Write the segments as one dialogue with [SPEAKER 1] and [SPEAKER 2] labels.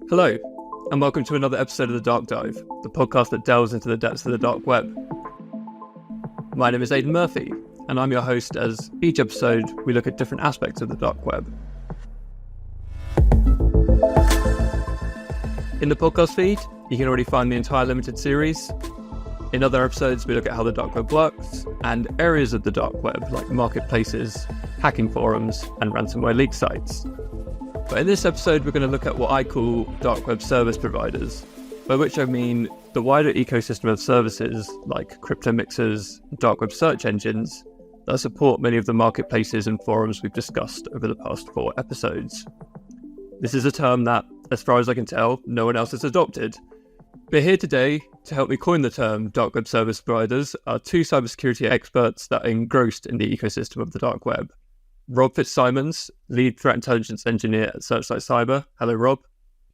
[SPEAKER 1] Hello, and welcome to another episode of The Dark Dive, the podcast that delves into the depths of the dark web. My name is Aidan Murphy, and I'm your host as each episode we look at different aspects of the dark web. In the podcast feed, you can already find the entire limited series. In other episodes, we look at how the dark web works, and areas of the dark web like marketplaces, hacking forums, and ransomware leak sites. But in this episode, we're going to look at what I call dark web service providers, by which I mean the wider ecosystem of services like Cryptomixers, dark web search engines that support many of the marketplaces and forums we've discussed over the past 4 episodes. This is a term that, as far as I can tell, no one else has adopted. But here today, to help me coin the term dark web service providers, are 2 cybersecurity experts that are engrossed in the ecosystem of the dark web. Rob Fitzsimons, lead threat intelligence engineer at Searchlight Cyber. Hello, Rob.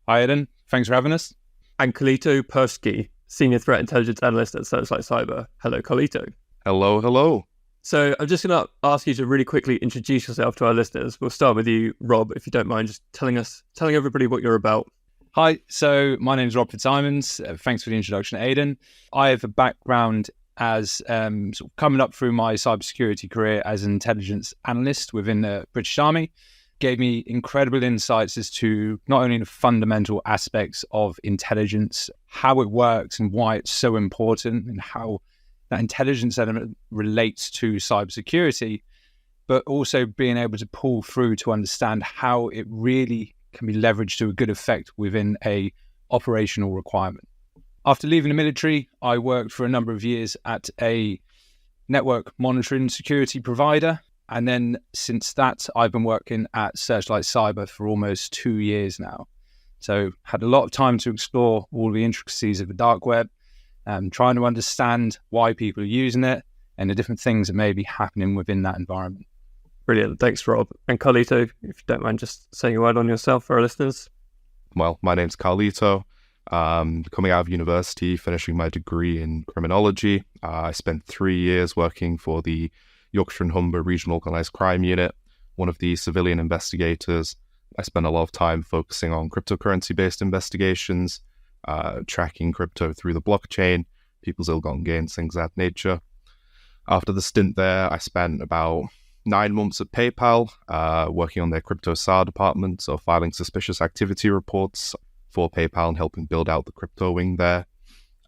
[SPEAKER 2] Hi, Aidan. Thanks for having us.
[SPEAKER 1] And Carlito Perschky, senior threat intelligence analyst at Searchlight Cyber. Hello, Carlito.
[SPEAKER 3] Hello.
[SPEAKER 1] So I'm just going to ask you to really quickly introduce yourself to our listeners. We'll start with you, Rob, if you don't mind, just telling everybody what you're about.
[SPEAKER 2] Hi, so my name is Rob Fitzsimons. Thanks for the introduction, Aidan. I have a background as sort of coming up through my cybersecurity career as an intelligence analyst within the British Army. Gave me incredible insights as to not only the fundamental aspects of intelligence, how it works and why it's so important, and how that intelligence element relates to cybersecurity, but also being able to pull through to understand how it really can be leveraged to a good effect within a operational requirement. After leaving the military, I worked for a number of years at a network monitoring security provider. And then since that, I've been working at Searchlight Cyber for almost 2 years now. So had a lot of time to explore all the intricacies of the dark web, trying to understand why people are using it and the different things that may be happening within that environment.
[SPEAKER 1] Brilliant. Thanks, Rob. And Carlito, if you don't mind just saying a word on yourself for our listeners.
[SPEAKER 3] Well, my name's Carlito. Coming out of university, finishing my degree in criminology. I spent 3 years working for the Yorkshire and Humber Regional Organised Crime Unit, one of the civilian investigators. I spent a lot of time focusing on cryptocurrency-based investigations, tracking crypto through the blockchain, people's ill-gotten gains, things of that nature. After the stint there, I spent about 9 months at PayPal, working on their crypto SAR department, so filing suspicious activity reports for PayPal and helping build out the crypto wing there.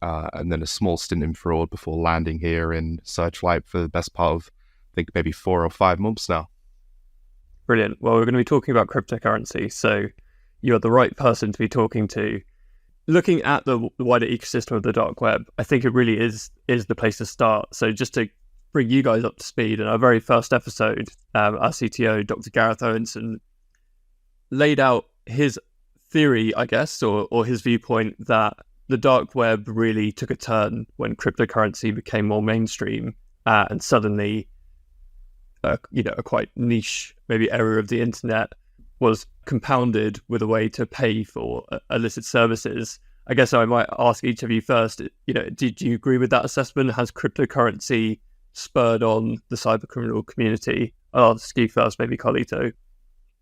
[SPEAKER 3] And then a small stint in fraud before landing here in Searchlight for the best part of, I think, maybe 4 or 5 months now.
[SPEAKER 1] Brilliant. Well, we're going to be talking about cryptocurrency, so you're the right person to be talking to. Looking at the wider ecosystem of the dark web, I think it really is the place to start. So just to bring you guys up to speed, in our very first episode, our CTO, Dr. Gareth Owenson, laid out his theory, I guess, or his viewpoint that the dark web really took a turn when cryptocurrency became more mainstream, and suddenly a quite niche maybe area of the internet was compounded with a way to pay for illicit services. I guess I might ask each of you first, did you agree with that assessment? Has cryptocurrency spurred on the cybercriminal community? I'll ask you first, maybe Carlito.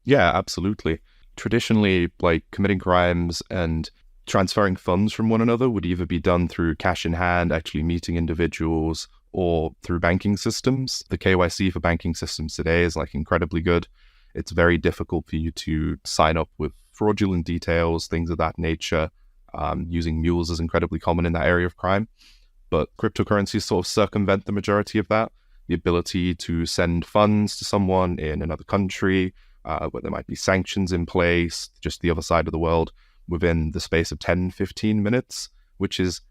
[SPEAKER 3] Yeah, absolutely. Traditionally, like committing crimes and transferring funds from one another would either be done through cash in hand, actually meeting individuals, or through banking systems. The KYC for banking systems today is incredibly good. It's very difficult for you to sign up with fraudulent details, things of that nature. Using mules is incredibly common in that area of crime. But cryptocurrencies sort of circumvent the majority of that. The ability to send funds to someone in another country, where there might be sanctions in place, just the other side of the world, within the space of 10, 15 minutes, which is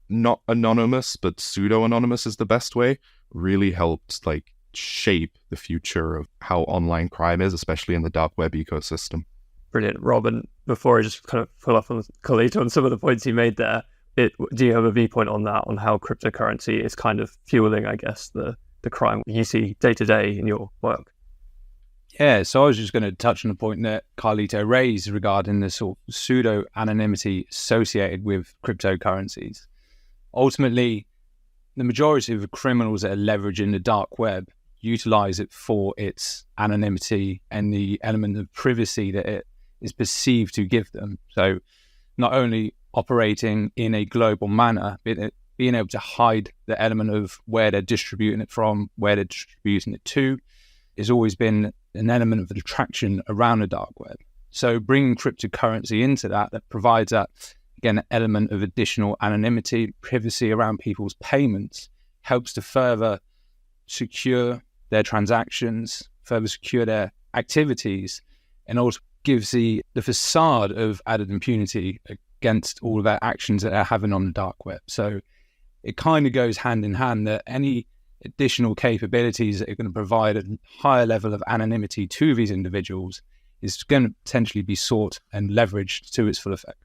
[SPEAKER 3] not anonymous, but pseudo-anonymous is the best way, really helped shape the future of how online crime is, especially in the dark web ecosystem.
[SPEAKER 1] Brilliant. Robin, before I just kind of pull up on Carlito on some of the points he made there, do you have a viewpoint on that, on how cryptocurrency is kind of fueling, I guess, the crime you see day to day in your work?
[SPEAKER 2] Yeah, so I was just going to touch on the point that Carlito raised regarding the sort of pseudo-anonymity associated with cryptocurrencies. Ultimately, the majority of the criminals that are leveraging the dark web utilize it for its anonymity and the element of privacy that it is perceived to give them. So not only operating in a global manner, but being able to hide the element of where they're distributing it from, where they're distributing it to, has always been an element of attraction around the dark web. So bringing cryptocurrency into that provides that, again, an element of additional anonymity, privacy around people's payments, helps to further secure their transactions, further secure their activities, and also gives the facade of added impunity against all of their actions that they're having on the dark web. So it kind of goes hand in hand that any additional capabilities that are going to provide a higher level of anonymity to these individuals is going to potentially be sought and leveraged to its full effect.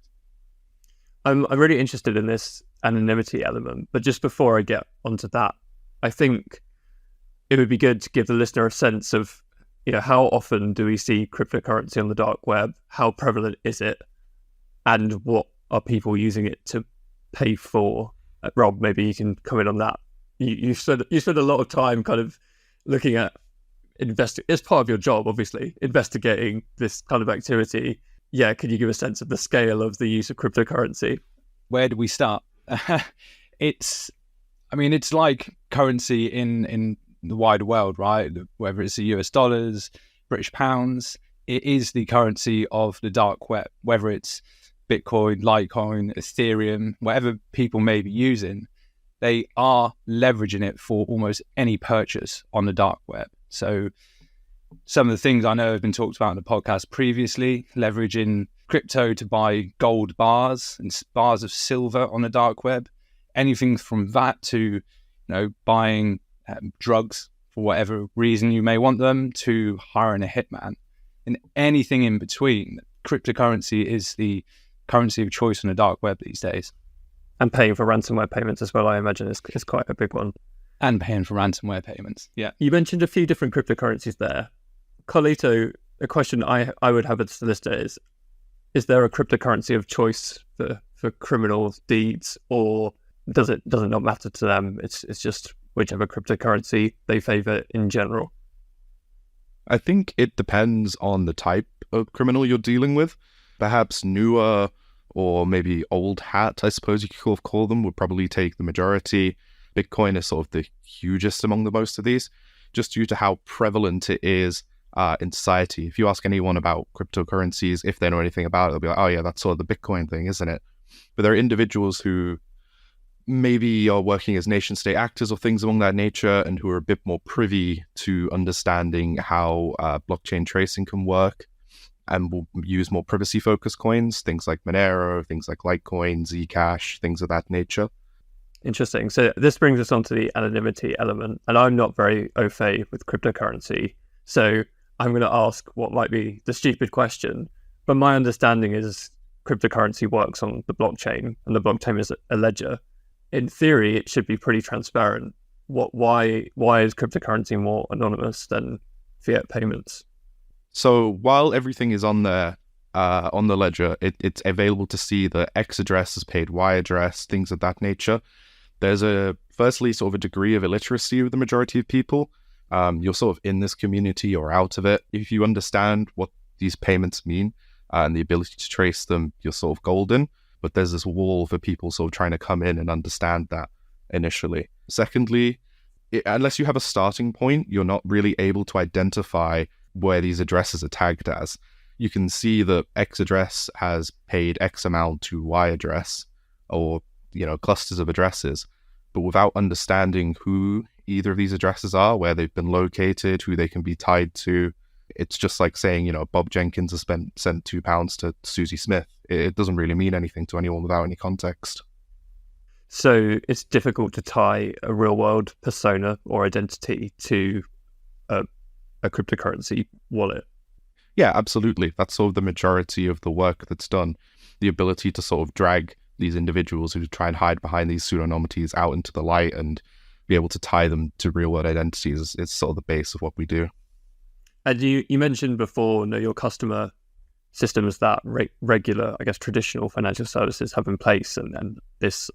[SPEAKER 1] I'm really interested in this anonymity element, but just before I get onto that, I think it would be good to give the listener a sense of, how often do we see cryptocurrency on the dark web? How prevalent is it? And what are people using it to pay for? Rob, maybe you can comment on that. You spend a lot of time kind of looking at it's part of your job, obviously, investigating this kind of activity. Yeah, can you give a sense of the scale of the use of cryptocurrency?
[SPEAKER 2] Where do we start? It's like currency in the wider world, right? Whether it's the US dollars, British pounds, it is the currency of the dark web, whether it's Bitcoin, Litecoin, Ethereum, whatever people may be using, they are leveraging it for almost any purchase on the dark web. So some of the things I know have been talked about in the podcast previously, leveraging crypto to buy gold bars and bars of silver on the dark web, anything from that to, buying drugs for whatever reason you may want them, to hiring a hitman, and anything in between. Cryptocurrency is the currency of choice on the dark web these days.
[SPEAKER 1] And paying for ransomware payments as well, I imagine, is quite a big one.
[SPEAKER 2] And paying for ransomware payments, yeah.
[SPEAKER 1] You mentioned a few different cryptocurrencies there. Carlito, a question I would have as a listener is there a cryptocurrency of choice for criminal deeds, or does it not matter to them? It's just whichever cryptocurrency they favor in general?
[SPEAKER 3] I think it depends on the type of criminal you're dealing with. Perhaps newer or maybe old hat, I suppose you could call them, would probably take the majority. Bitcoin is sort of the hugest among the most of these, just due to how prevalent it is in society. If you ask anyone about cryptocurrencies, if they know anything about it, they'll be like, oh yeah, that's sort of the Bitcoin thing, isn't it? But there are individuals who maybe are working as nation-state actors or things along that nature, and who are a bit more privy to understanding how blockchain tracing can work, and will use more privacy-focused coins, things like Monero, things like Litecoin, Zcash, things of that nature.
[SPEAKER 1] Interesting. So this brings us on to the anonymity element, and I'm not very au fait with cryptocurrency, so I'm going to ask what might be the stupid question, but my understanding is cryptocurrency works on the blockchain, and the blockchain is a ledger. In theory, it should be pretty transparent. Why is cryptocurrency more anonymous than fiat payments?
[SPEAKER 3] So while everything is on there, on the ledger, it's available to see the X address is paid Y address, things of that nature. There's firstly sort of a degree of illiteracy with the majority of people. You're sort of in this community or out of it. If you understand what these payments mean and the ability to trace them, you're sort of golden. But there's this wall for people sort of trying to come in and understand that initially. Secondly, unless you have a starting point, you're not really able to identify where these addresses are tagged as. You can see that X address has paid X amount to Y address, or clusters of addresses, but without understanding who either of these addresses are, where they've been located, who they can be tied to, it's just like saying, Bob Jenkins has sent £2 to Susie Smith. It doesn't really mean anything to anyone without any context.
[SPEAKER 1] So it's difficult to tie a real world persona or identity to a cryptocurrency wallet.
[SPEAKER 3] Yeah, absolutely. That's sort of the majority of the work that's done. The ability to sort of drag these individuals who try and hide behind these pseudonymities out into the light and be able to tie them to real world identities is sort of the base of what we do.
[SPEAKER 1] And you mentioned before, your customer systems that regular, traditional financial services have in place, and this,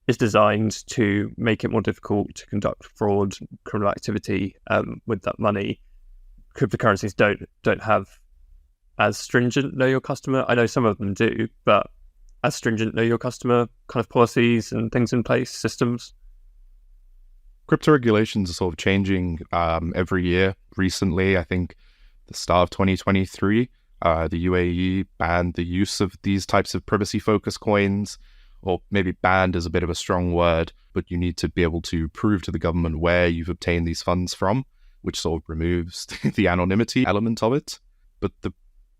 [SPEAKER 1] is designed to make it more difficult to conduct fraud, criminal activity with that money. Cryptocurrencies don't have as stringent know your customer? I know some of them do, but as stringent know your customer kind of policies and things in place, systems?
[SPEAKER 3] Crypto regulations are sort of changing every year. Recently, I think the start of 2023, the UAE banned the use of these types of privacy-focused coins, or maybe banned is a bit of a strong word, but you need to be able to prove to the government where you've obtained these funds from, which sort of removes the anonymity element of it. But the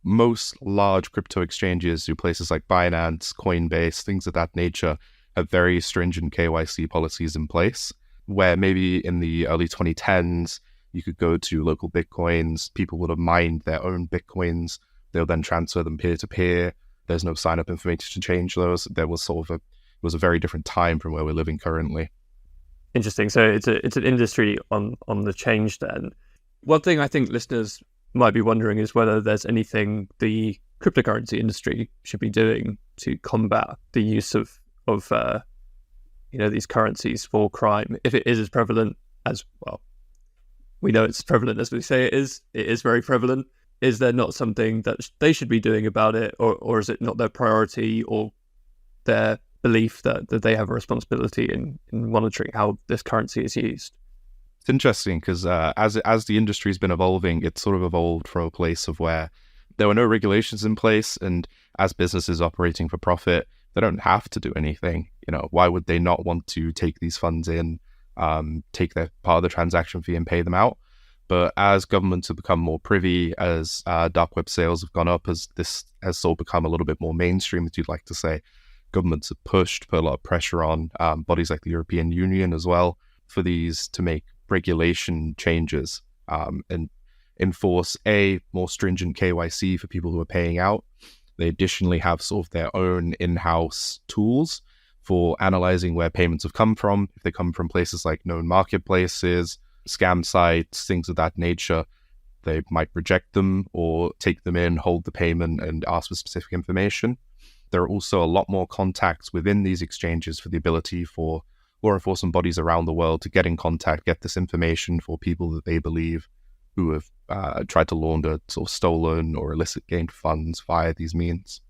[SPEAKER 3] most large crypto exchanges, do places like Binance, Coinbase, things of that nature, have very stringent KYC policies in place, where maybe in the early 2010s, you could go to local Bitcoins, people would have mined their own Bitcoins, they'll then transfer them peer-to-peer, there's no sign-up information to change those. There was it was a very different time from where we're living currently.
[SPEAKER 1] Interesting. So it's an industry on the change then. One thing I think listeners might be wondering is whether there's anything the cryptocurrency industry should be doing to combat the use of these currencies for crime, if it is as prevalent as, well, we know it's prevalent as we say it is very prevalent. Is there not something that they should be doing about it, or is it not their priority or their belief that they have a responsibility in monitoring how this currency is used?
[SPEAKER 3] It's interesting because as the industry's been evolving, it's sort of evolved from a place of where there were no regulations in place, and as businesses operating for profit, they don't have to do anything. Why would they not want to take these funds in, take their part of the transaction fee and pay them out? But as governments have become more privy, as dark web sales have gone up, as this has sort of become a little bit more mainstream, as you'd like to say, governments have put a lot of pressure on bodies like the European Union as well for these to make regulation changes and enforce more stringent KYC for people who are paying out. They additionally have sort of their own in-house tools for analyzing where payments have come from. If they come from places like known marketplaces, scam sites, things of that nature, they might reject them or take them in, hold the payment, and ask for specific information. There are also a lot more contacts within these exchanges for the ability for law enforcement bodies around the world to get in contact, get this information for people that they believe who have tried to launder sort of stolen or illicit gained funds via these means.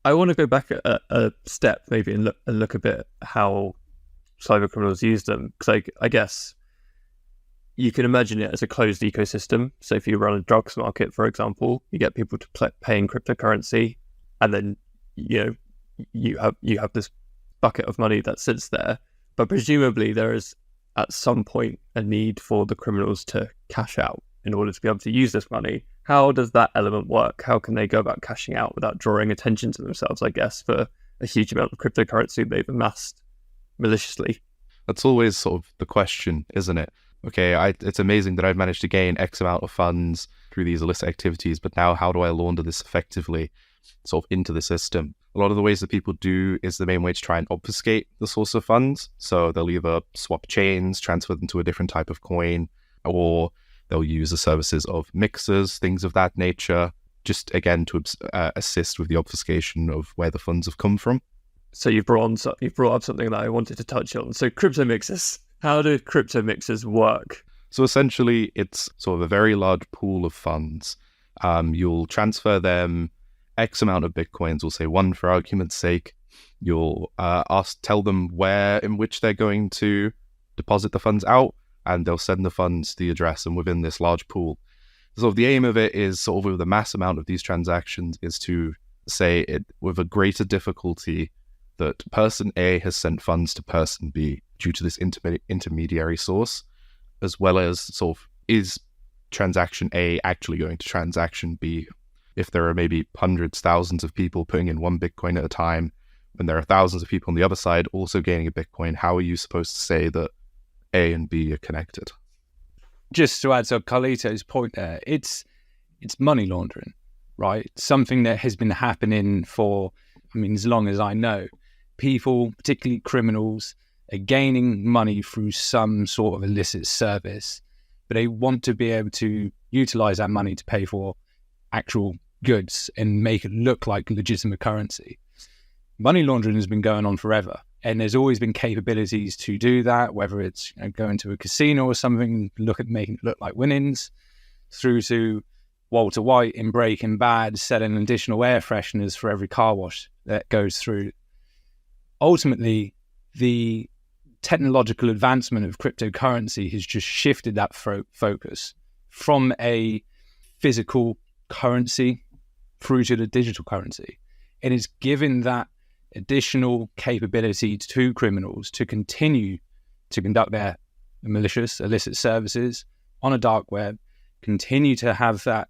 [SPEAKER 1] I want to go back a step maybe and look a bit how cyber criminals use them, because I guess you can imagine it as a closed ecosystem. So if you run a drugs market, for example, you get people to pay in cryptocurrency, and then you have this bucket of money that sits there. But presumably there is at some point a need for the criminals to cash out in order to be able to use this money. How does that element work? How can they go about cashing out without drawing attention to themselves, I guess, for a huge amount of cryptocurrency they've amassed maliciously?
[SPEAKER 3] That's always sort of the question, isn't it? Okay, it's amazing that I've managed to gain X amount of funds through these illicit activities, but now how do I launder this effectively sort of into the system? A lot of the ways that people do is the main way to try and obfuscate the source of funds. So they'll either swap chains, transfer them to a different type of coin, or they'll use the services of mixers, things of that nature, just again to assist with the obfuscation of where the funds have come from.
[SPEAKER 1] So you've brought up something that I wanted to touch on. So cryptomixers. How do cryptomixers work?
[SPEAKER 3] So essentially, it's sort of a very large pool of funds. You'll transfer them X amount of Bitcoins, we'll say one for argument's sake. You'll tell them where in which they're going to deposit the funds out, and they'll send the funds to the address and within this large pool. So the aim of it is sort of with the mass amount of these transactions is to say it with a greater difficulty that person A has sent funds to person B due to this intermediary source, as well as sort of is transaction A actually going to transaction B. If there are maybe hundreds, thousands of people putting in one Bitcoin at a time, and there are thousands of people on the other side also gaining a Bitcoin, how are you supposed to say that A and B are connected?
[SPEAKER 2] Just to add to Carlito's point there, it's money laundering, right? Something that has been happening for, as long as I know. People, particularly criminals, are gaining money through some sort of illicit service, but they want to be able to utilize that money to pay for actual goods and make it look like legitimate currency. Money laundering has been going on forever, and there's always been capabilities to do that, whether it's going to a casino or something, look at making it look like winnings, through to Walter White in Breaking Bad selling additional air fresheners for every car wash that goes through. Ultimately, the technological advancement of cryptocurrency has just shifted that focus from a physical currency through to the digital currency. It is given that additional capability to criminals to continue to conduct their malicious, illicit services on a dark web, continue to have that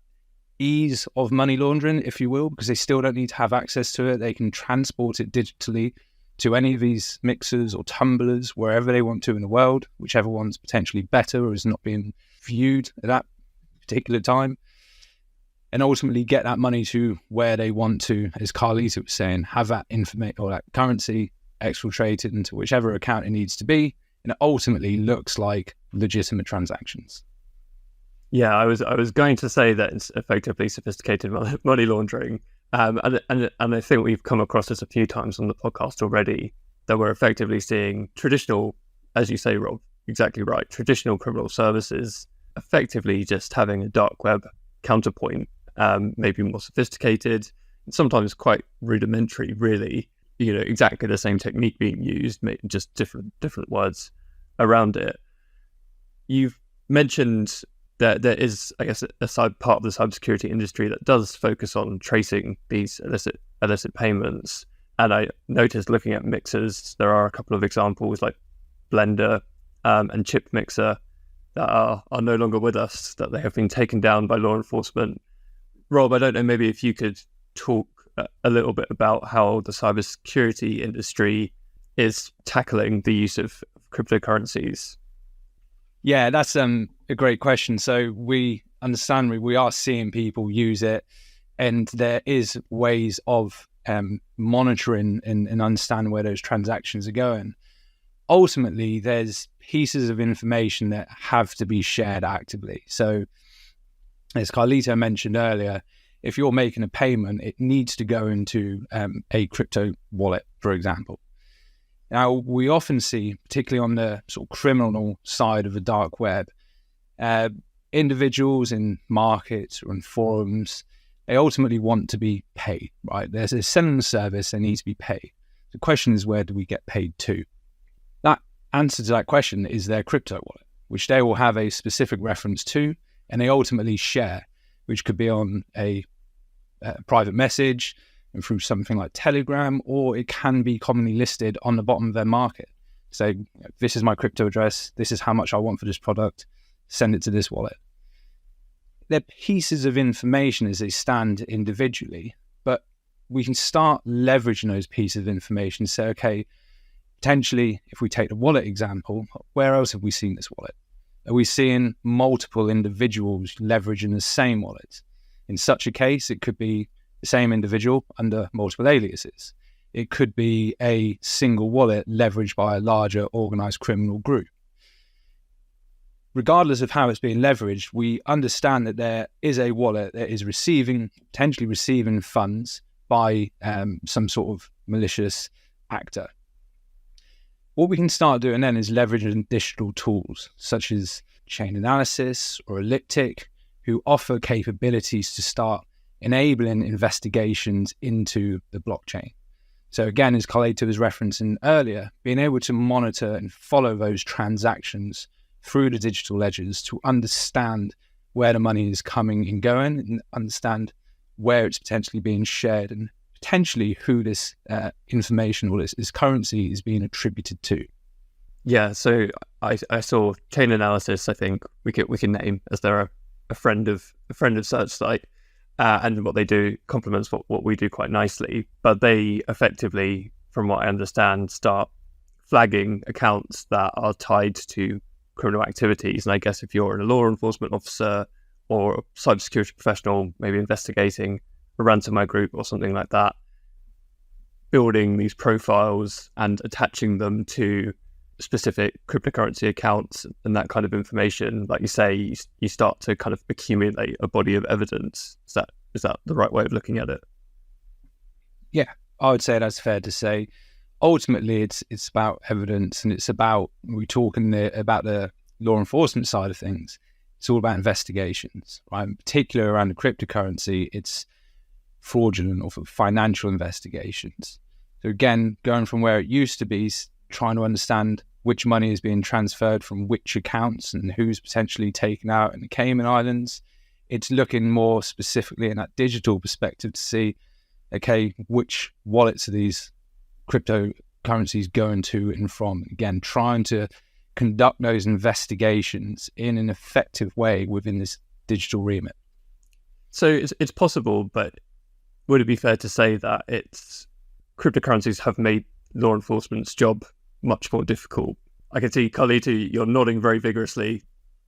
[SPEAKER 2] ease of money laundering, if you will, because they still don't need to have access to it. They can transport it digitally to any of these mixers or tumblers, wherever they want to in the world, whichever one's potentially better or is not being viewed at that particular time, and ultimately get that money to where they want to, as Carlito was saying, have that information or that currency exfiltrated into whichever account it needs to be, and it ultimately looks like legitimate transactions.
[SPEAKER 1] Yeah, I was going to say that it's effectively sophisticated money laundering. And I think we've come across this a few times on the podcast already, that we're effectively seeing traditional, as you say, Rob, exactly right, traditional criminal services effectively just having a dark web counterpoint, maybe more sophisticated, sometimes quite rudimentary, really, exactly the same technique being used, just different words around it. You've mentioned that there is, I guess, a side part of the cybersecurity industry that does focus on tracing these illicit payments. And I noticed looking at mixers, there are a couple of examples like Blender and Chip Mixer that are no longer with us, that they have been taken down by law enforcement. Rob, I don't know, maybe if you could talk a little bit about how the cybersecurity industry is tackling the use of cryptocurrencies.
[SPEAKER 2] Yeah, that's a great question. So we understand we are seeing people use it, and there is ways of monitoring and understanding where those transactions are going. Ultimately, there's pieces of information that have to be shared actively. So as Carlito mentioned earlier, if you're making a payment, it needs to go into a crypto wallet, for example. Now, we often see, particularly on the sort of criminal side of the dark web, individuals in markets or in forums, they ultimately want to be paid, right? There's a selling service, they need to be paid. The question is, where do we get paid to? That answer to that question is their crypto wallet, which they will have a specific reference to, and they ultimately share, which could be on a private message and through something like Telegram, or it can be commonly listed on the bottom of their market. So this is my crypto address, this is how much I want for this product, send it to this wallet. They're pieces of information as they stand individually, but we can start leveraging those pieces of information and say, okay, potentially, if we take the wallet example, where else have we seen this wallet? Are we seeing multiple individuals leveraging the same wallet? In such a case, it could be the same individual under multiple aliases. It could be a single wallet leveraged by a larger organized criminal group. Regardless of how it's being leveraged, we understand that there is a wallet that is potentially receiving funds by some sort of malicious actor. What we can start doing then is leveraging digital tools such as chain analysis or Elliptic, who offer capabilities to start enabling investigations into the blockchain. So again, as Carlito was referencing earlier, being able to monitor and follow those transactions through the digital ledgers to understand where the money is coming and going, and understand where it's potentially being shared, and potentially who this information or this currency is being attributed to.
[SPEAKER 1] Yeah, so I saw chain analysis. I think we can name, as they're a friend of SearchSite, and what they do complements what we do quite nicely. But they effectively, from what I understand, start flagging accounts that are tied to criminal activities. And I guess if you're a law enforcement officer or a cybersecurity professional, maybe investigating a ransomware group or something like that, building these profiles and attaching them to specific cryptocurrency accounts and that kind of information, like you say, you start to kind of accumulate a body of evidence. Is that the right way of looking at it?
[SPEAKER 2] Yeah, I would say that's fair to say. Ultimately, it's about evidence, and it's about, we're talking about the law enforcement side of things. it's all about investigations, right? In particular around the cryptocurrency, it's fraudulent or for financial investigations. So again, going from where it used to be, trying to understand which money is being transferred from which accounts and who's potentially taken out in the Cayman Islands. It's looking more specifically in that digital perspective to see, okay, which wallets are these cryptocurrencies going to and from? Again, trying to conduct those investigations in an effective way within this digital remit.
[SPEAKER 1] So it's possible, but would it be fair to say that cryptocurrencies have made law enforcement's job much more difficult? I can see, Carlito, you're nodding very vigorously.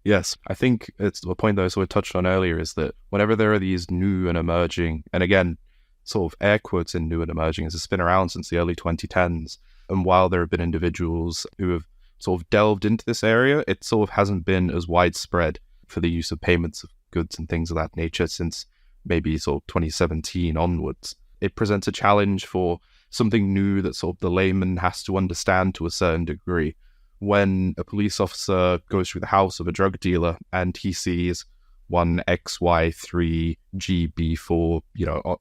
[SPEAKER 3] Yes, I think it's the point that I sort of touched on earlier is that whenever there are these new and emerging, and again, sort of air quotes in new and emerging, as it's been around since the early 2010s, and while there have been individuals who have sort of delved into this area, it sort of hasn't been as widespread for the use of payments of goods and things of that nature since maybe sort of 2017 onwards. It presents a challenge for something new that sort of the layman has to understand to a certain degree. When a police officer goes through the house of a drug dealer and he sees one XY3GB4,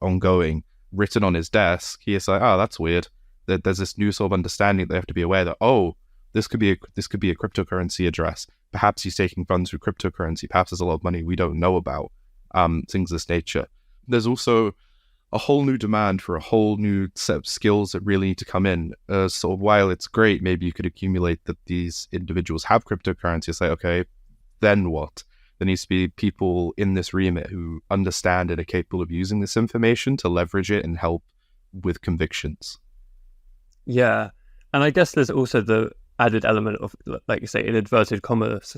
[SPEAKER 3] ongoing written on his desk, he is like, oh, that's weird. There's this new sort of understanding they have to be aware that, oh, this could be a cryptocurrency address. Perhaps he's taking funds through cryptocurrency. Perhaps there's a lot of money we don't know about. Things of this nature. There's also a whole new demand for a whole new set of skills that really need to come in. Sort of while it's great, maybe you could accumulate that these individuals have cryptocurrency. It's like, okay, then what? There needs to be people in this remit who understand and are capable of using this information to leverage it and help with convictions.
[SPEAKER 1] Yeah. And I guess there's also the added element of, like you say, in inverted commas,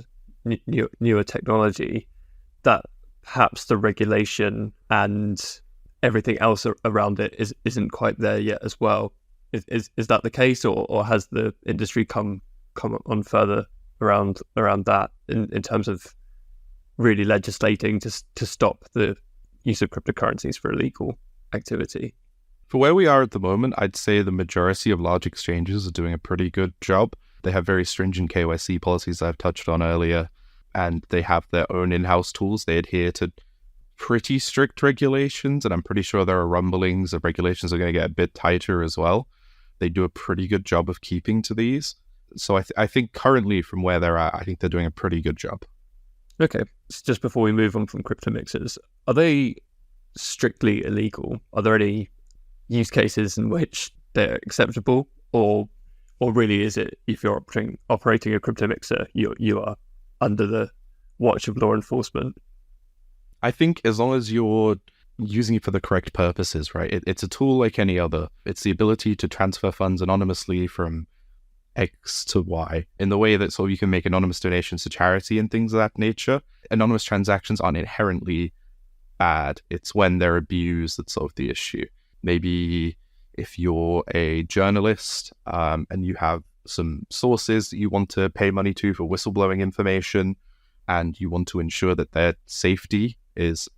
[SPEAKER 1] newer technology, that perhaps the regulation and everything else around it isn't quite there yet as well. Is that the case, or has the industry come on further around that in terms of really legislating to stop the use of cryptocurrencies for illegal activity?
[SPEAKER 3] For where we are at the moment, I'd say the majority of large exchanges are doing a pretty good job. They have very stringent KYC policies I've touched on earlier, and they have their own in-house tools. They adhere to pretty strict regulations, and I'm pretty sure there are rumblings of regulations are going to get a bit tighter as well. They do a pretty good job of keeping to these. So I think currently from where they're at, I think they're doing a pretty good job.
[SPEAKER 1] Okay, just before we move on from Cryptomixers, are they strictly illegal? Are there any use cases in which they're acceptable, or really is it, if you're operating a Cryptomixer, you are under the watch of law enforcement?
[SPEAKER 3] I think as long as you're using it for the correct purposes, right? It's a tool like any other. It's the ability to transfer funds anonymously from X to Y in the way that sort of you can make anonymous donations to charity and things of that nature. Anonymous transactions aren't inherently bad. It's when they're abused that's sort of the issue. Maybe if you're a journalist and you have some sources that you want to pay money to for whistleblowing information, and you want to ensure that their safety is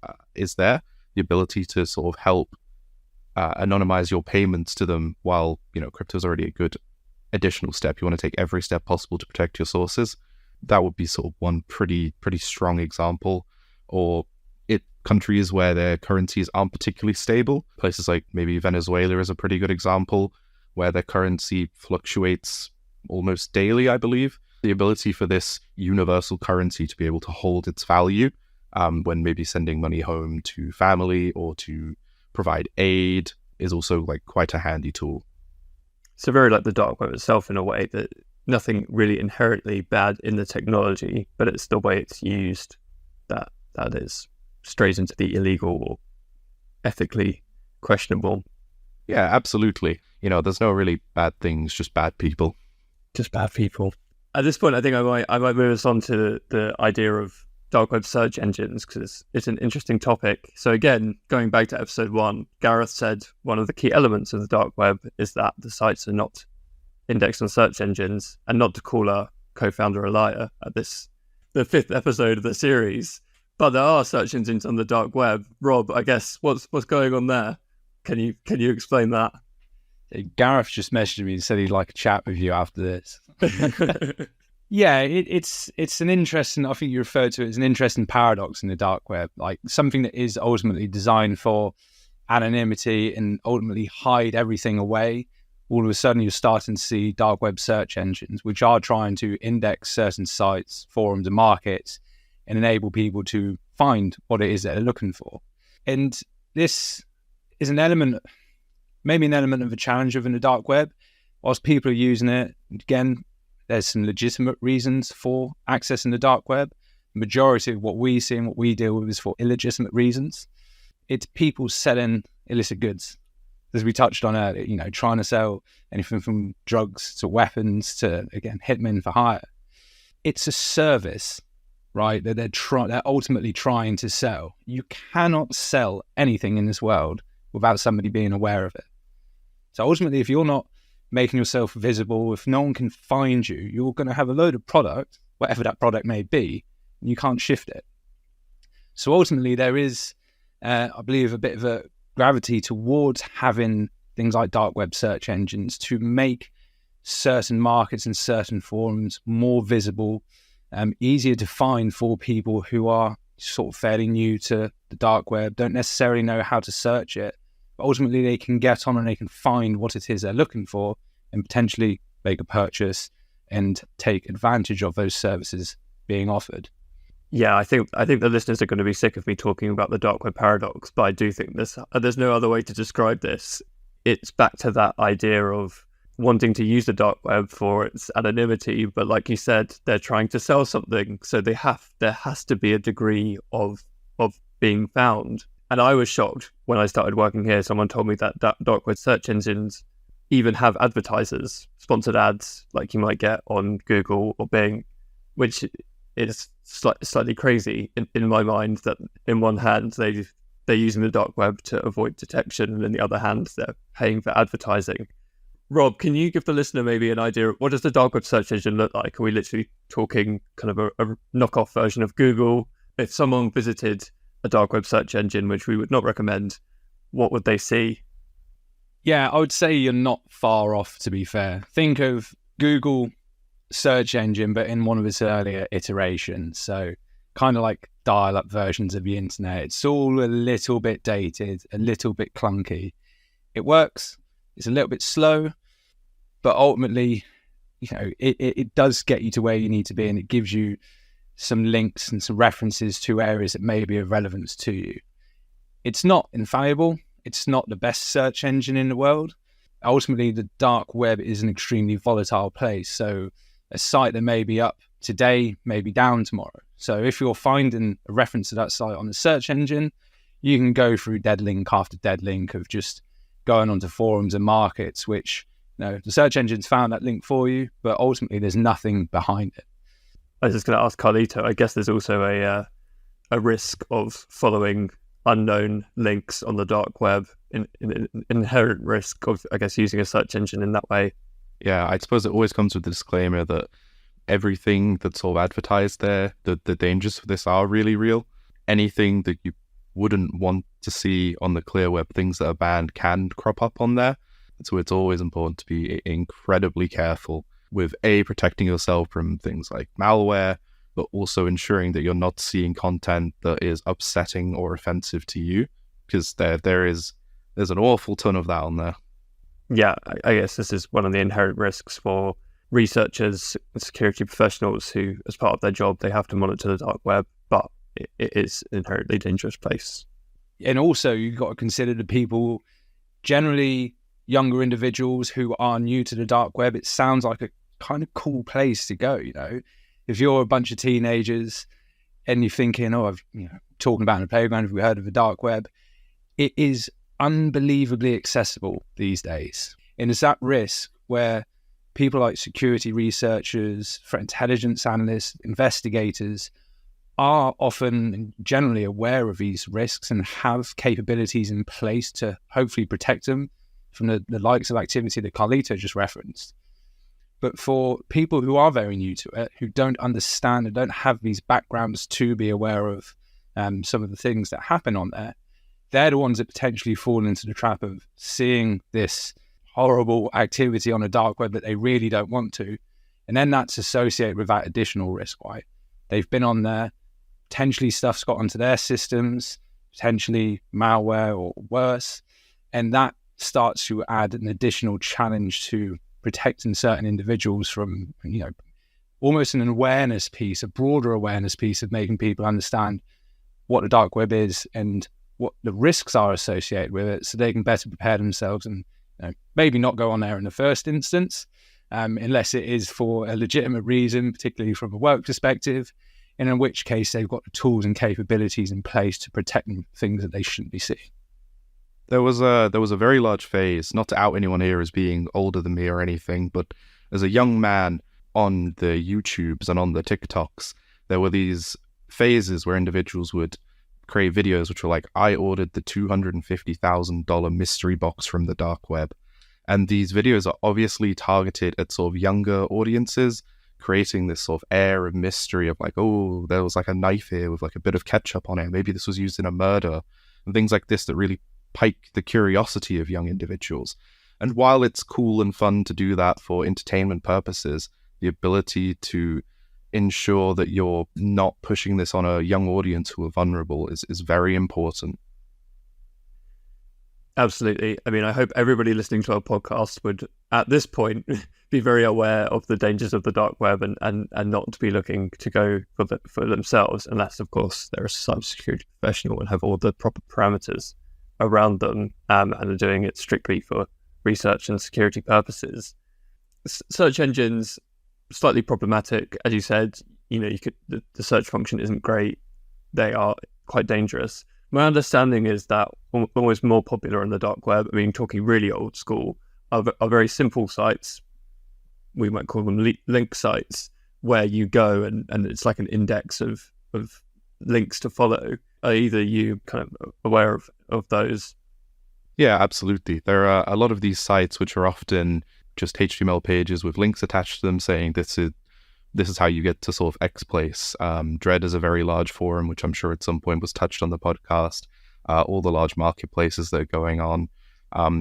[SPEAKER 3] there, the ability to sort of help anonymize your payments to them while, crypto is already a good additional step. You want to take every step possible to protect your sources. That would be sort of one pretty strong example. Or countries where their currencies aren't particularly stable. Places like maybe Venezuela is a pretty good example, where their currency fluctuates almost daily, I believe. The ability for this universal currency to be able to hold its value when maybe sending money home to family or to provide aid is also like quite a handy tool.
[SPEAKER 1] So very like the dark web itself in a way, that nothing really inherently bad in the technology, but it's the way it's used that is strays into the illegal or ethically questionable.
[SPEAKER 3] Yeah, absolutely. There's no really bad things, just bad people.
[SPEAKER 1] Just bad people. At this point, I think I might move us on to the idea of dark web search engines, because it's an interesting topic. So again, going back to episode 1, Gareth said one of the key elements of the dark web is that the sites are not indexed on search engines, and not to call our co-founder a liar at the 5th episode of the series, but there are search engines on the dark web. Rob, I guess what's going on there? Can you explain that?
[SPEAKER 2] Gareth just messaged me and said he'd like a chat with you after this. Yeah, it's an interesting, I think you referred to it as an interesting paradox in the dark web, like something that is ultimately designed for anonymity and ultimately hide everything away. All of a sudden you're starting to see dark web search engines which are trying to index certain sites, forums and markets and enable people to find what it is that they're looking for. And this is maybe an element of a challenge within the dark web. Whilst people are using it, again, there's some legitimate reasons for accessing the dark web. The majority of what we see and what we deal with is for illegitimate reasons. It's people selling illicit goods, as we touched on earlier, trying to sell anything from drugs to weapons to, again, hitmen for hire. It's a service, right, that they're ultimately trying to sell. You cannot sell anything in this world without somebody being aware of it. So ultimately, if you're not making yourself visible, if no one can find you, you're going to have a load of product, whatever that product may be, and you can't shift it. So ultimately, there is, I believe, a bit of a gravity towards having things like dark web search engines to make certain markets and certain forums more visible, easier to find for people who are sort of fairly new to the dark web, don't necessarily know how to search it. But ultimately, they can get on and they can find what it is they're looking for and potentially make a purchase and take advantage of those services being offered.
[SPEAKER 1] Yeah, I think the listeners are going to be sick of me talking about the dark web paradox, but I do think there's no other way to describe this. It's back to that idea of wanting to use the dark web for its anonymity, but like you said, they're trying to sell something, so there has to be a degree of being found. And I was shocked when I started working here. Someone told me that dark web search engines even have advertisers, sponsored ads, like you might get on Google or Bing, which is slightly crazy in my mind. That in one hand they're using the dark web to avoid detection, and in the other hand they're paying for advertising. Rob, can you give the listener maybe an idea of what does the dark web search engine look like? Are we literally talking kind of a knockoff version of Google? If someone visited a dark web search engine, which we would not recommend, what would they see?
[SPEAKER 2] Yeah, I would say you're not far off, to be fair. Think of Google search engine, but in one of its earlier iterations. So kind of like dial-up versions of the internet. It's all a little bit dated, a little bit clunky. It works. It's a little bit slow, but ultimately, it does get you to where you need to be, and it gives you some links and some references to areas that may be of relevance to you. It's not infallible. It's not the best search engine in the world. Ultimately, the dark web is an extremely volatile place. So a site that may be up today may be down tomorrow. So if you're finding a reference to that site on the search engine, you can go through dead link after dead link of just going onto forums and markets, which the search engine's found that link for you, but ultimately there's nothing behind it.
[SPEAKER 1] I was just going to ask Carlito, I guess there's also a risk of following unknown links on the dark web, an inherent risk of, I guess, using a search engine in that way.
[SPEAKER 3] Yeah, I suppose it always comes with the disclaimer that everything that's sort of advertised there, the dangers for this are really real. Anything that you wouldn't want to see on the clear web, things that are banned, can crop up on there. So it's always important to be incredibly careful with protecting yourself from things like malware, but also ensuring that you're not seeing content that is upsetting or offensive to you, because there's an awful ton of that on there.
[SPEAKER 1] Yeah, I guess this is one of the inherent risks for researchers and security professionals who, as part of their job, they have to monitor the dark web, but it is an inherently dangerous place.
[SPEAKER 2] And also, you've got to consider the people, generally younger individuals who are new to the dark web. It sounds like a kind of cool place to go, If you're a bunch of teenagers and you're thinking, talking about in the playground, have we heard of the dark web? It is unbelievably accessible these days. And it's that risk where people like security researchers, threat intelligence analysts, investigators are often generally aware of these risks and have capabilities in place to hopefully protect them from the likes of activity that Carlito just referenced. But for people who are very new to it, who don't understand and don't have these backgrounds to be aware of some of the things that happen on there, they're the ones that potentially fall into the trap of seeing this horrible activity on a dark web that they really don't want to, And then that's associated with that additional risk, right? They've been on there, potentially stuff's got onto their systems, potentially malware or worse. And that starts to add an additional challenge to protecting certain individuals from, almost an awareness piece, a broader awareness piece of making people understand what the dark web is and what the risks are associated with it, so they can better prepare themselves and maybe not go on there in the first instance, unless it is for a legitimate reason, particularly from a work perspective, and in which case they've got the tools and capabilities in place to protect them from things that they shouldn't be seeing.
[SPEAKER 3] There was a very large phase, not to out anyone here as being older than me or anything, but as a young man on the YouTubes and on the TikToks, there were these phases where individuals would create videos which were like, I ordered the $250,000 mystery box from the dark web. And these videos are obviously targeted at sort of younger audiences, creating this sort of air of mystery of like, oh, there was like a knife here with like a bit of ketchup on it. Maybe this was used in a murder, and things like this that really pique the curiosity of young individuals. And while it's cool and fun to do that for entertainment purposes, the ability to ensure that you're not pushing this on a young audience who are vulnerable is very important.
[SPEAKER 1] Absolutely. I mean, I hope everybody listening to our podcast would, at this point, be very aware of the dangers of the dark web and not to be looking to go for themselves, unless, of course, they're a cybersecurity professional and have all the proper parameters around them and are doing it strictly for research and security purposes. Search engines, slightly problematic, as you said. The search function isn't great. They are quite dangerous. My understanding is that almost more popular on the dark web, I mean, talking really old school, are very simple sites. We might call them Linksites, where you go and it's like an index of links to follow. Are either you kind of aware of those?
[SPEAKER 3] Yeah, absolutely. There are a lot of these sites which are often just HTML pages with links attached to them saying this is how you get to sort of X place. Dread is a very large forum, which I'm sure at some point was touched on the podcast. All the large marketplaces that are going on,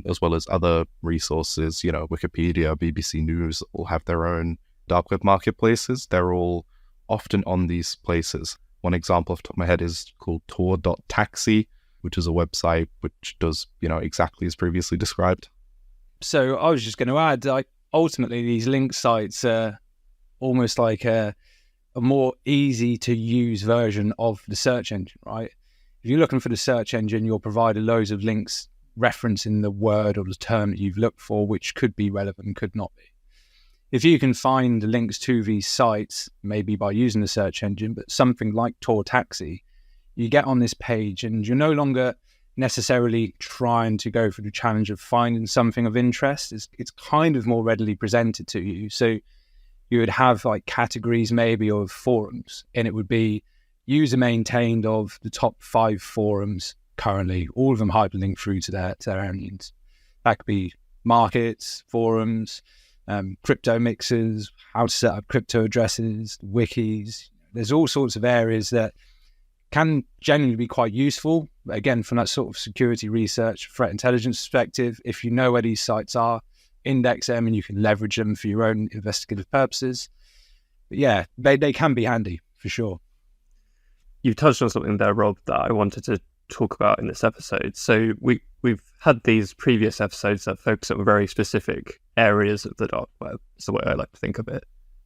[SPEAKER 3] as well as other resources, Wikipedia, BBC News all have their own dark web marketplaces. They're all often on these places. One example off the top of my head is called Tor.taxi, which is a website which does, exactly as previously described.
[SPEAKER 2] So I was just going to add, ultimately these link sites are almost like a more easy to use version of the search engine, right? If you're looking for the search engine, you'll provide loads of links referencing the word or the term that you've looked for, which could be relevant, could not be. If you can find links to these sites, maybe by using the search engine, but something like Tor Taxi, you get on this page and you're no longer necessarily trying to go for the challenge of finding something of interest. It's kind of more readily presented to you. So you would have like categories maybe of forums, and it would be user maintained of the top 5 forums currently, all of them hyperlinked through to their onions. That could be markets, forums, Cryptomixers, how to set up crypto addresses, wikis. There's all sorts of areas that can genuinely be quite useful. Again, from that sort of security research, threat intelligence perspective, if you know where these sites are, index them and you can leverage them for your own investigative purposes. But yeah, they can be handy for sure.
[SPEAKER 1] You touched on something there, Rob, that I wanted to talk about in this episode. So we've had these previous episodes that focus on very specific areas of the dark web. It's the way I like to think of it.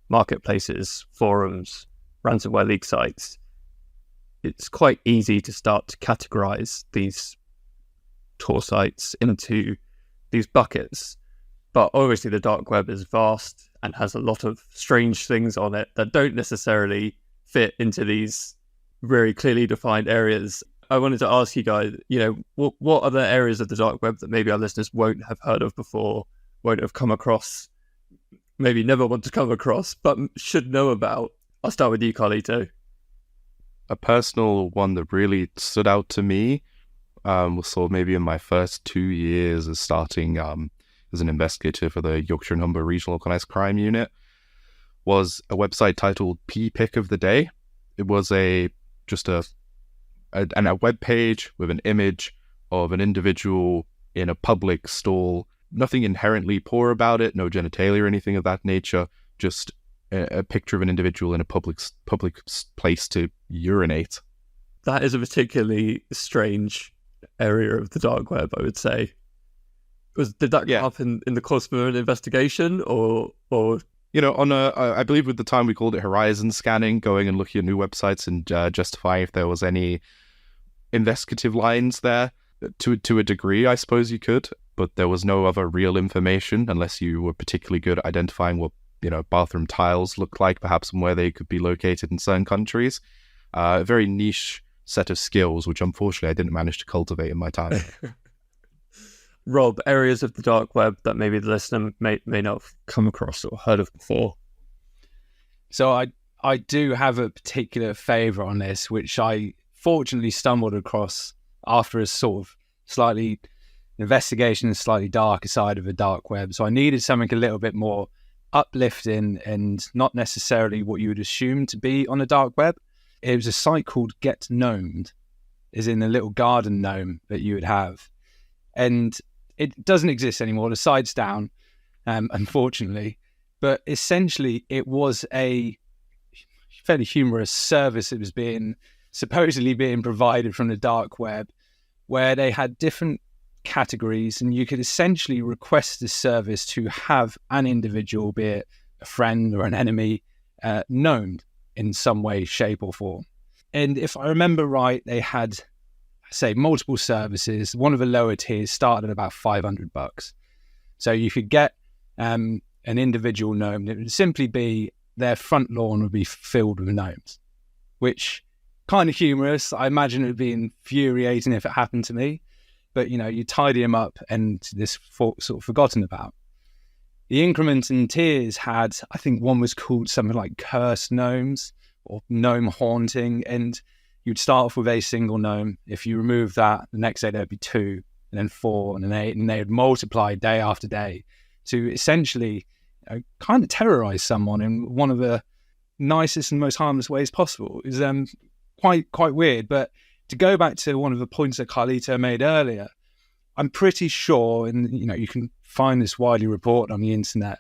[SPEAKER 1] Marketplaces, forums, ransomware leak sites. It's quite easy to start to categorize these Tor sites into these buckets. But obviously the dark web is vast and has a lot of strange things on it that don't necessarily fit into these very clearly defined areas. I wanted to ask you guys, what are the areas of the dark web that maybe our listeners won't have heard of before, won't have come across, maybe never want to come across, but should know about? I'll start with you, Carlito.
[SPEAKER 3] A personal one that really stood out to me was sort of maybe in my first 2 years of starting as an investigator for the Yorkshire and Humber Regional Organised Crime Unit, was a website titled P-Pick of the Day. It was a web page with an image of an individual in a public stall. Nothing inherently poor about it, no genitalia or anything of that nature, just a picture of an individual in a public place to urinate.
[SPEAKER 1] That is a particularly strange area of the dark web, I would say. Did that come up in the course of an investigation, or
[SPEAKER 3] on I believe at the time we called it horizon scanning, going and looking at new websites and justifying if there was any investigative lines there. To a degree, I suppose you could, but there was no other real information unless you were particularly good at identifying what bathroom tiles look like, perhaps, and where they could be located in certain countries. A very niche set of skills, which unfortunately I didn't manage to cultivate in my time.
[SPEAKER 1] Rob, areas of the dark web that maybe the listener may not have come across or heard of before?
[SPEAKER 2] So I do have a particular favourite on this, which I fortunately stumbled across after a sort of slightly investigation, slightly darker side of the dark web. So I needed something a little bit more uplifting and not necessarily what you would assume to be on the dark web. It was a site called Get Gnomed, as in a little garden gnome that you would have. And it doesn't exist anymore. The site's down, unfortunately. But essentially, it was a fairly humorous service that was supposedly being provided from the dark web, where they had different categories, and you could essentially request this service to have an individual, be it a friend or an enemy, gnomed in some way, shape or form. And if I remember right, they had, say, multiple services. One of the lower tiers started at about $500. So you could get an individual gnome. It would simply be their front lawn would be filled with gnomes, which kind of humorous. I imagine it would be infuriating if it happened to me. But, you tidy them up and this sort of forgotten about. The increments and tiers had, I think one was called something like Cursed Gnomes or Gnome Haunting. And you'd start off with a single gnome. If you remove that, the next day there'd be 2, and then 4, and then 8, and they would multiply day after day to essentially kind of terrorize someone in one of the nicest and most harmless ways possible. It was quite weird. But to go back to one of the points that Carlito made earlier, I'm pretty sure, and you can find this widely reported on the internet,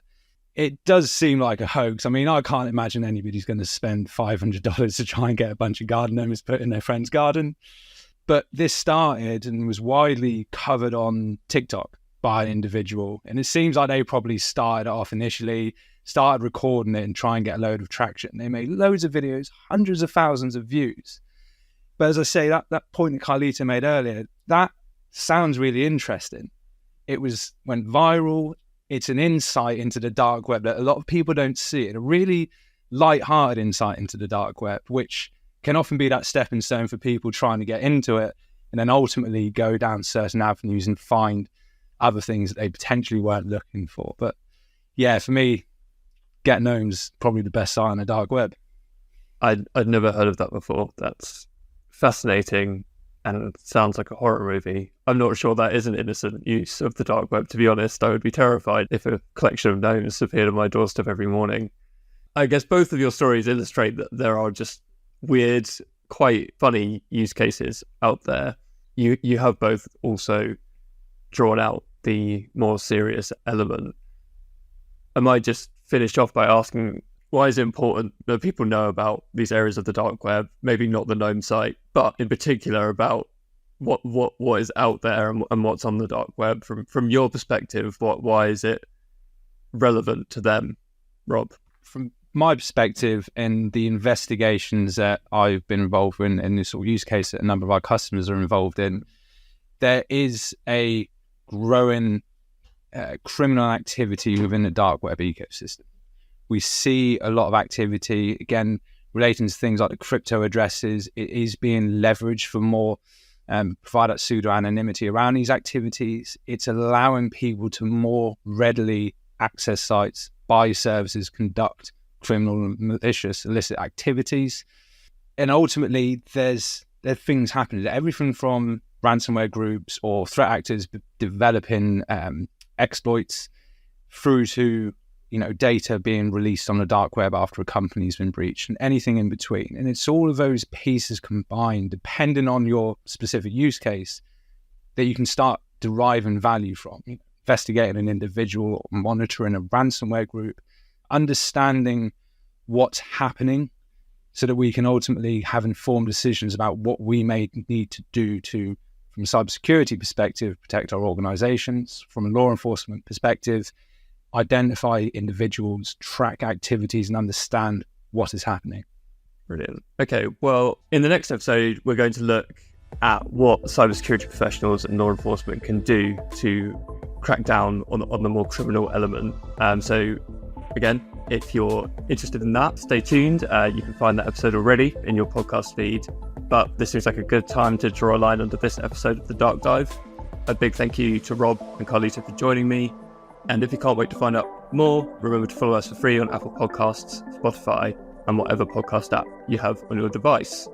[SPEAKER 2] it does seem like a hoax. I mean, I can't imagine anybody's going to spend $500 to try and get a bunch of garden gnomes put in their friend's garden. But this started and was widely covered on TikTok by an individual. And it seems like they probably started off initially, started recording it and try and get a load of traction. They made loads of videos, hundreds of thousands of views. But as I say, that point that Carlito made earlier, that sounds really interesting. It went viral. It's an insight into the dark web that a lot of people don't see. It a really light-hearted insight into the dark web, which can often be that stepping stone for people trying to get into it and then ultimately go down certain avenues and find other things that they potentially weren't looking for. But yeah, for me, Get Gnome's probably the best site on the dark web.
[SPEAKER 1] I'd never heard of that before. That's fascinating and sounds like a horror movie. I'm not sure that is an innocent use of the dark web, to be honest. I would be terrified if a collection of gnomes appeared on my doorstep every morning. I guess both of your stories illustrate that there are just weird, quite funny use cases out there. You have both also drawn out the more serious element. I might just finish off by asking, why is it important that people know about these areas of the dark web? Maybe not the gnome site, but in particular about what is out there and what's on the dark web from your perspective. Why is it relevant to them, Rob?
[SPEAKER 2] From my perspective and the investigations that I've been involved in, and this sort of use case that a number of our customers are involved in, there is a growing criminal activity within the dark web ecosystem. We see a lot of activity, again, relating to things like the crypto addresses. It is being leveraged for more, provide that pseudo-anonymity around these activities. It's allowing people to more readily access sites, buy services, conduct criminal and malicious illicit activities. And ultimately, there's things happening. Everything from ransomware groups or threat actors developing exploits through to data being released on the dark web after a company's been breached and anything in between. And it's all of those pieces combined, depending on your specific use case, that you can start deriving value from. Investigating an individual, or monitoring a ransomware group, understanding what's happening so that we can ultimately have informed decisions about what we may need to do to, from a cybersecurity perspective, protect our organizations, from a law enforcement perspective, identify individuals, track activities, and understand what is happening.
[SPEAKER 1] Brilliant. Okay, well, in the next episode, we're going to look at what cybersecurity professionals and law enforcement can do to crack down on the more criminal element. So again, if you're interested in that, stay tuned. You can find that episode already in your podcast feed. But this seems like a good time to draw a line under this episode of The Dark Dive. A big thank you to Rob and Carlito for joining me. And if you can't wait to find out more, remember to follow us for free on Apple Podcasts, Spotify, and whatever podcast app you have on your device.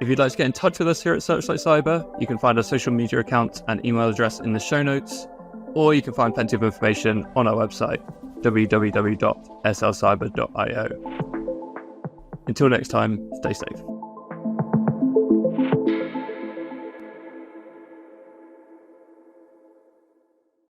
[SPEAKER 1] If you'd like to get in touch with us here at Searchlight Cyber, you can find our social media accounts and email address in the show notes, or you can find plenty of information on our website, www.slcyber.io. Until next time, stay safe.